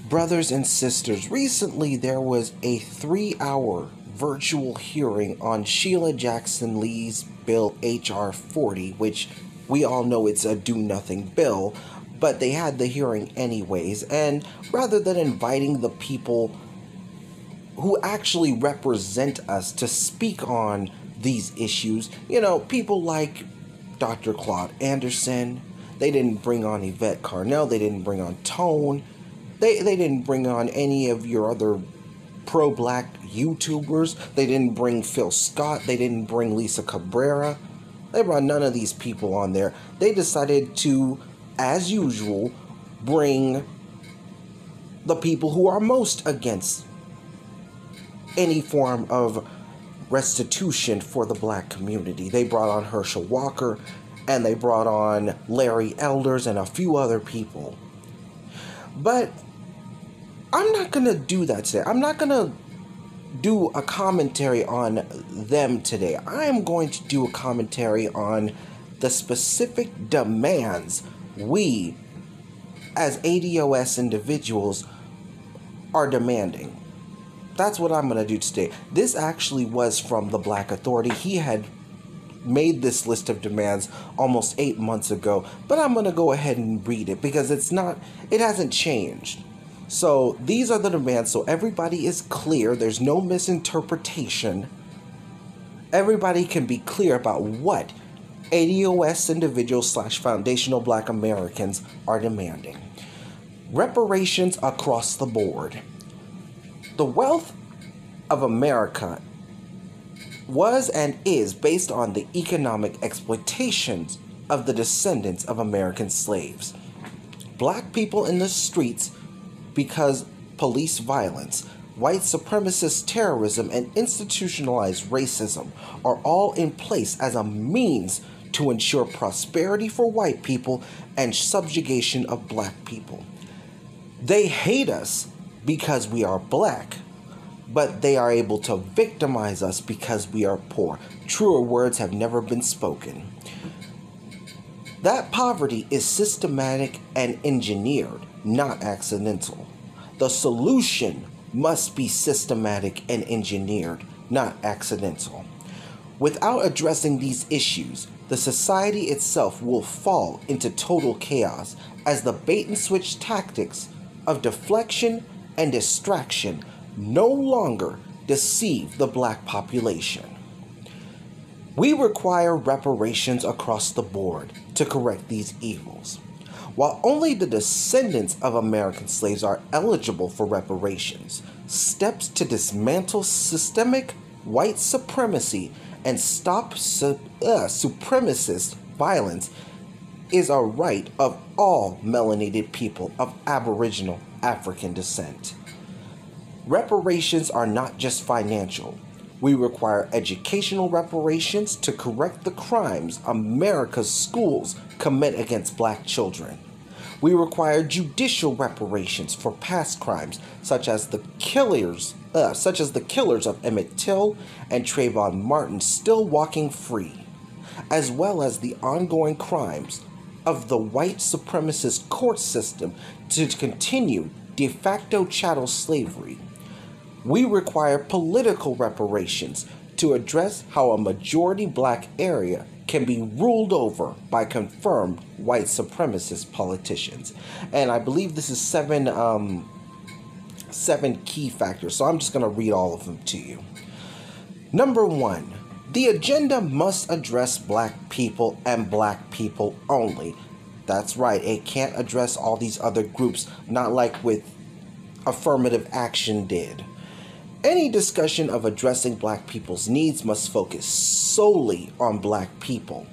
Brothers and sisters, recently there was a 3-hour virtual hearing on Sheila Jackson Lee's bill HR 40, which we all know it's a do-nothing bill, but they had the hearing anyways, and rather than inviting the people who actually represent us to speak on these issues, people like Dr. Claude Anderson, they didn't bring on Yvette Carnell, they didn't bring on Tone, they didn't bring on any of your other pro-black YouTubers, they didn't bring Phil Scott, they didn't bring Lisa Cabrera, they brought none of these people on there. They decided to, as usual, bring the people who are most against any form of restitution for the black community. They brought on Herschel Walker, and they brought on Larry Elders and a few other people. But I'm not going to do that today. I'm not going to do a commentary on them today. I am going to do a commentary on the specific demands we, as ADOS individuals, are demanding. That's what I'm going to do today. This actually was from the Black Authority. He had made this list of demands almost 8 months ago, but I'm going to go ahead and read it because it hasn't changed. So these are the demands, so everybody is clear. There's no misinterpretation. Everybody can be clear about what ADOS individuals / foundational black Americans are demanding. Reparations across the board. The wealth of America was and is based on the economic exploitations of the descendants of American slaves. Black people in the streets because police violence, white supremacist terrorism, and institutionalized racism are all in place as a means to ensure prosperity for white people and subjugation of black people. They hate us because we are black, but they are able to victimize us because we are poor. Truer words have never been spoken. That poverty is systematic and engineered, not accidental. The solution must be systematic and engineered, not accidental. Without addressing these issues, the society itself will fall into total chaos as the bait-and-switch tactics of deflection and distraction no longer deceive the black population. We require reparations across the board to correct these evils. While only the descendants of American slaves are eligible for reparations, steps to dismantle systemic white supremacy and stop supremacist violence is a right of all melanated people of Aboriginal African descent. Reparations are not just financial. We require educational reparations to correct the crimes America's schools commit against black children. We require judicial reparations for past crimes, such as the killers of Emmett Till and Trayvon Martin still walking free, as well as the ongoing crimes of the white supremacist court system to continue de facto chattel slavery. We require political reparations to address how a majority black area can be ruled over by confirmed white supremacist politicians. And I believe this is seven key factors, so I'm just going to read all of them to you. Number 1, the agenda must address black people and black people only. That's right, it can't address all these other groups, not like with affirmative action did. Any discussion of addressing black people's needs must focus solely on black people.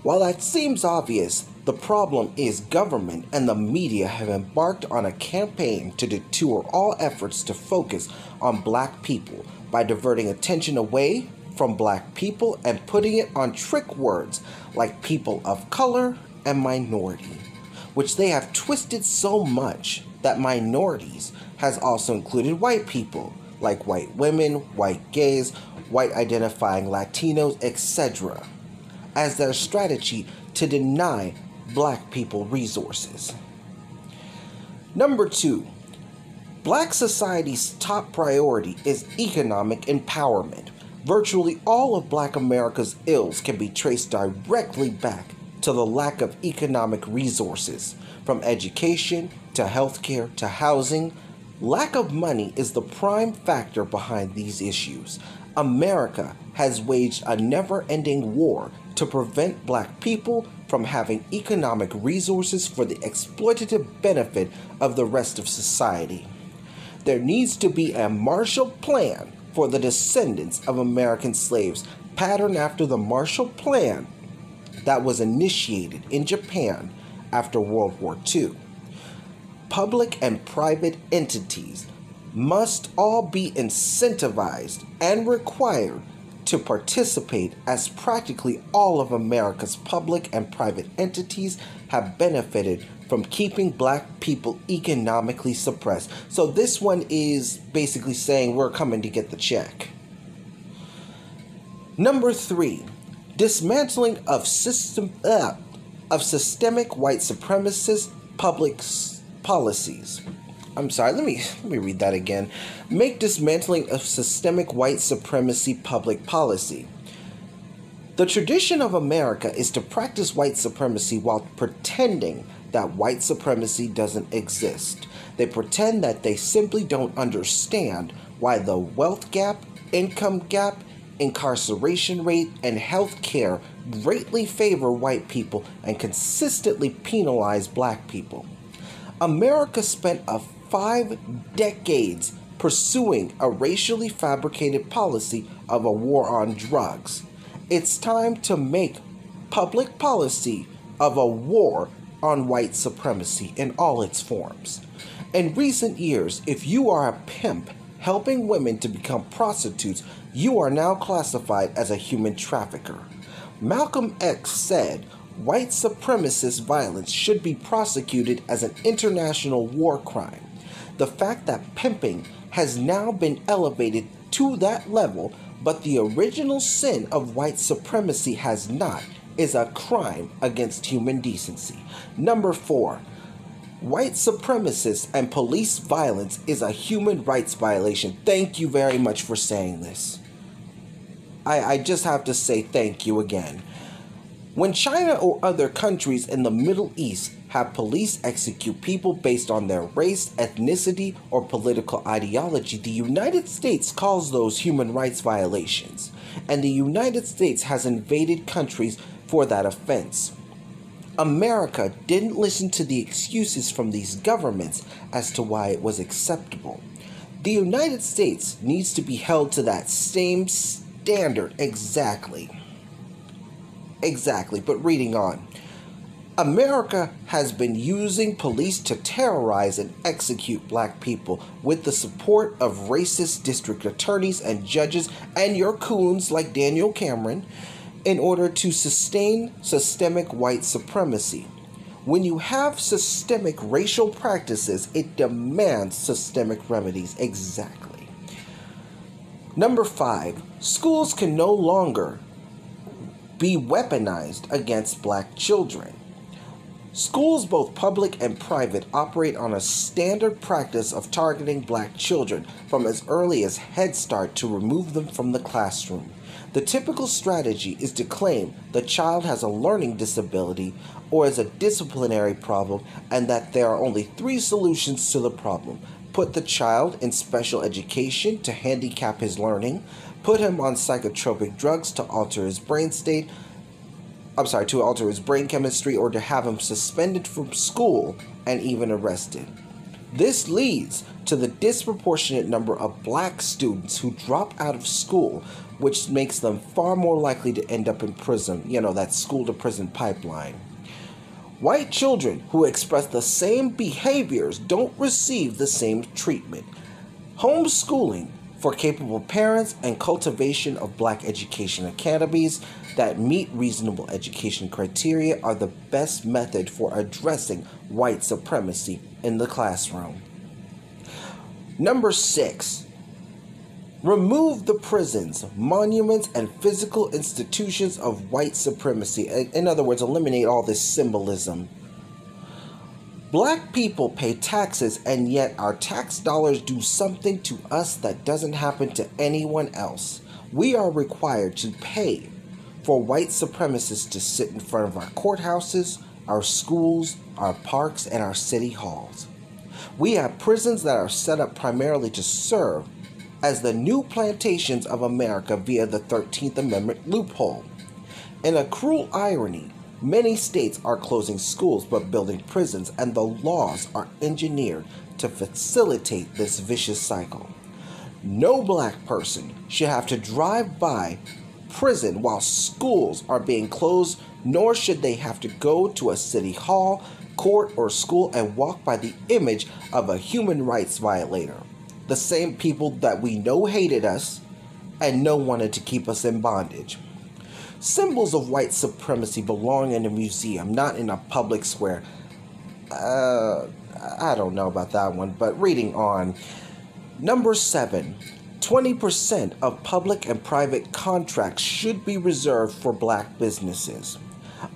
While that seems obvious, the problem is government and the media have embarked on a campaign to detour all efforts to focus on black people by diverting attention away from black people and putting it on trick words like people of color and minority, which they have twisted so much that minorities has also included white people, like white women, white gays, white identifying Latinos, etc., as their strategy to deny black people resources. Number 2, Black society's top priority is economic empowerment. Virtually all of Black America's ills can be traced directly back to the lack of economic resources, from education to healthcare to housing. Lack of money is the prime factor behind these issues. America has waged a never-ending war to prevent Black people from having economic resources for the exploitative benefit of the rest of society. There needs to be a Marshall Plan for the descendants of American slaves, patterned after the Marshall Plan that was initiated in Japan after World War II. Public and private entities must all be incentivized and required to participate, as practically all of America's public and private entities have benefited from keeping Black people economically suppressed. So this one is basically saying we're coming to get the check. Number 3, dismantling of systemic white supremacist public policies. I'm sorry, let me read that again. Make dismantling of systemic white supremacy public policy. The tradition of America is to practice white supremacy while pretending that white supremacy doesn't exist. They pretend that they simply don't understand why the wealth gap, income gap, incarceration rate, and health care greatly favor white people and consistently penalize Black people. America spent 5 decades pursuing a racially fabricated policy of a war on drugs. It's time to make public policy of a war on white supremacy in all its forms. In recent years, if you are a pimp helping women to become prostitutes, you are now classified as a human trafficker. Malcolm X said, white supremacist violence should be prosecuted as an international war crime. The fact that pimping has now been elevated to that level, but the original sin of white supremacy has not, is a crime against human decency. Number 4, white supremacists and police violence is a human rights violation. Thank you very much for saying this. I just have to say thank you again. When China or other countries in the Middle East have police execute people based on their race, ethnicity, or political ideology, the United States calls those human rights violations, and the United States has invaded countries for that offense. America didn't listen to the excuses from these governments as to why it was acceptable. The United States needs to be held to that same standard exactly, but reading on. America has been using police to terrorize and execute Black people with the support of racist district attorneys and judges and your coons like Daniel Cameron in order to sustain systemic white supremacy. When you have systemic racial practices, it demands systemic remedies. Exactly. Number 5, schools can no longer be weaponized against Black children. Schools, both public and private, operate on a standard practice of targeting Black children from as early as Head Start to remove them from the classroom. The typical strategy is to claim the child has a learning disability or is a disciplinary problem, and that there are only 3 solutions to the problem. Put the child in special education to handicap his learning, put him on psychotropic drugs to alter his brain chemistry, or to have him suspended from school and even arrested. This leads to the disproportionate number of Black students who drop out of school, which makes them far more likely to end up in prison, that school-to-prison pipeline. White children who express the same behaviors don't receive the same treatment. Homeschooling for capable parents and cultivation of Black education academies that meet reasonable education criteria are the best method for addressing white supremacy in the classroom. Number 6, remove the prisons, monuments, and physical institutions of white supremacy. In other words, eliminate all this symbolism. Black people pay taxes, and yet our tax dollars do something to us that doesn't happen to anyone else. We are required to pay for white supremacists to sit in front of our courthouses, our schools, our parks, and our city halls. We have prisons that are set up primarily to serve as the new plantations of America via the 13th Amendment loophole. In a cruel irony, many states are closing schools but building prisons, and the laws are engineered to facilitate this vicious cycle. No black person should have to drive by prison while schools are being closed, nor should they have to go to a city hall, court, or school and walk by the image of a human rights violator. The same people that we know hated us and know wanted to keep us in bondage. Symbols of white supremacy belong in a museum, not in a public square. I don't know about that one, but reading on. Number 7. 20% of public and private contracts should be reserved for black businesses.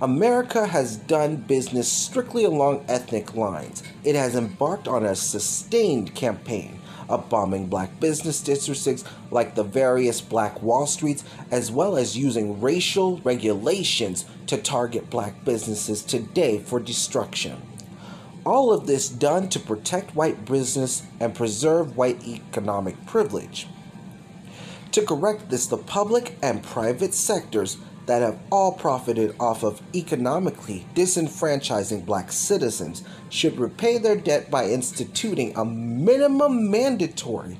America has done business strictly along ethnic lines. It has embarked on a sustained campaign of bombing black business districts like the various Black Wall Streets, as well as using racial regulations to target black businesses today for destruction. All of this done to protect white business and preserve white economic privilege. To correct this, the public and private sectors that have all profited off of economically disenfranchising black citizens should repay their debt by instituting a minimum mandatory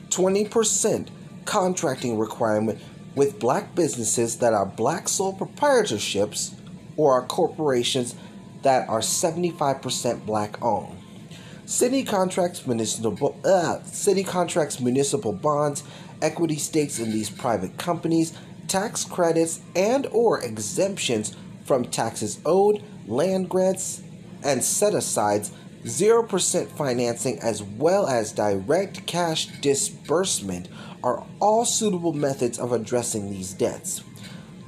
20% contracting requirement with black businesses that are black sole proprietorships or are corporations that are 75% black owned. City contracts, municipal bonds, equity stakes in these private companies, tax credits and or exemptions from taxes owed, land grants and set-asides, 0% financing, as well as direct cash disbursement are all suitable methods of addressing these debts.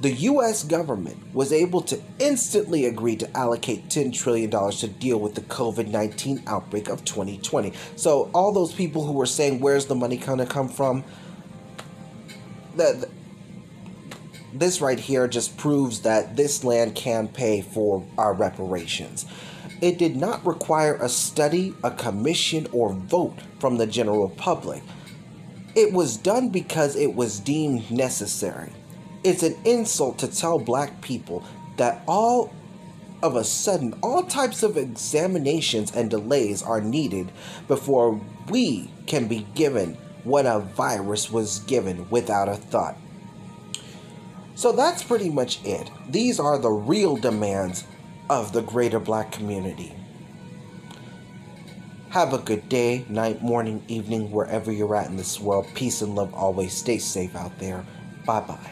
The U.S. government was able to instantly agree to allocate $10 trillion to deal with the COVID-19 outbreak of 2020. So all those people who were saying, where's the money going to come from? This right here just proves that this land can pay for our reparations. It did not require a study, a commission, or vote from the general public. It was done because it was deemed necessary. It's an insult to tell black people that all of a sudden all types of examinations and delays are needed before we can be given what a virus was given without a thought. So that's pretty much it. These are the real demands of the greater black community. Have a good day, night, morning, evening, wherever you're at in this world. Peace and love always. Stay safe out there. Bye-bye.